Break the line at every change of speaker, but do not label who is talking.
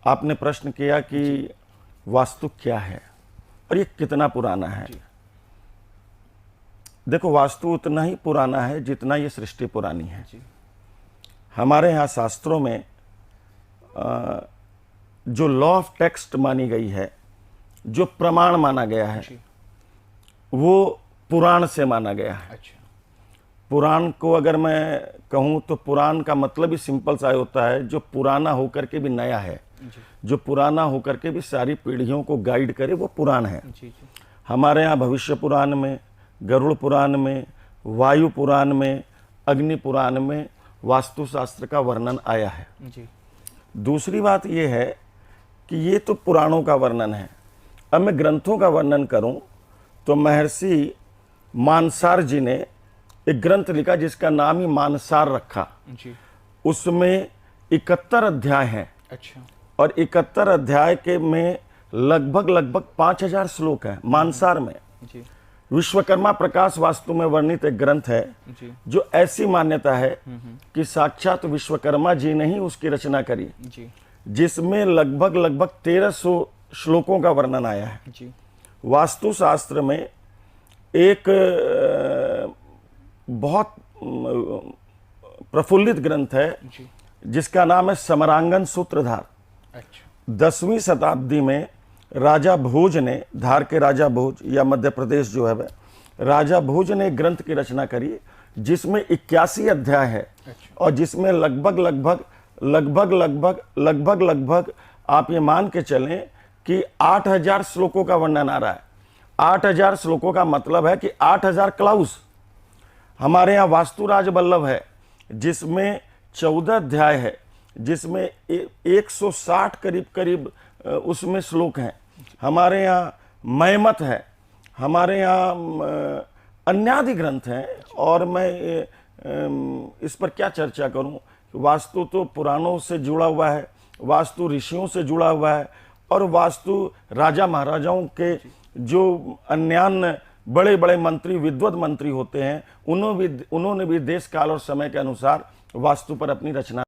आपने प्रश्न किया कि वास्तु क्या है और ये कितना पुराना है। देखो, वास्तु उतना ही पुराना है जितना ये सृष्टि पुरानी है। हमारे यहाँ शास्त्रों में जो लॉ ऑफ टेक्स्ट मानी गई है, जो प्रमाण माना गया है, वो पुराण से माना गया है। पुराण को अगर मैं कहूँ तो पुराण का मतलब ही सिंपल सा होता है जो पुराना होकर के भी नया है, जो पुराना होकर के भी सारी पीढ़ियों को गाइड करे, वो पुराण है। हमारे यहाँ भविष्य पुराण में, गरुड़ पुराण में, वायु पुराण में, अग्नि पुराण में वास्तुशास्त्र का वर्णन आया है। दूसरी बात यह है कि ये तो पुराणों का वर्णन है। अब मैं ग्रंथों का वर्णन करूं तो महर्षि मानसार जी ने एक ग्रंथ लिखा जिसका नाम ही मानसार रखा। उसमें 71 अध्याय हैं। और 71 अध्याय के में लगभग 5000 श्लोक हैं मानसार में। विश्वकर्मा प्रकाश वास्तु में वर्णित एक ग्रंथ है जो ऐसी मान्यता है कि साक्षात विश्वकर्मा जी ने ही उसकी रचना करी, जिसमें लगभग 1300 श्लोकों का वर्णन आया है। वास्तुशास्त्र में एक बहुत प्रफुल्लित ग्रंथ है जिसका नाम है समरांगन सूत्रधार। 10वीं शताब्दी में राजा भोज ने, धार के राजा भोज या मध्य प्रदेश जो है, राजा भोज ने एक ग्रंथ की रचना करी जिसमें 81 अध्याय है और जिसमें लगभग आप ये मान के चलें कि 8000 श्लोकों का वर्णन आ रहा है। 8000 श्लोकों का मतलब है कि 8000 क्लाउस। हमारे यहाँ वास्तुराज वल्लभ है जिसमें 14 अध्याय है, जिसमें 160 करीब उसमें श्लोक हैं। हमारे यहाँ मयमत है, हमारे यहाँ अन्यादि ग्रंथ हैं। और मैं इस पर क्या चर्चा करूं, वास्तु तो पुराणों से जुड़ा हुआ है, वास्तु ऋषियों से जुड़ा हुआ है, और वास्तु राजा महाराजाओं के जो अन्यान्य बड़े बड़े मंत्री, विद्वत मंत्री होते हैं, उन्होंने भी देश काल और समय के अनुसार वास्तु पर अपनी रचना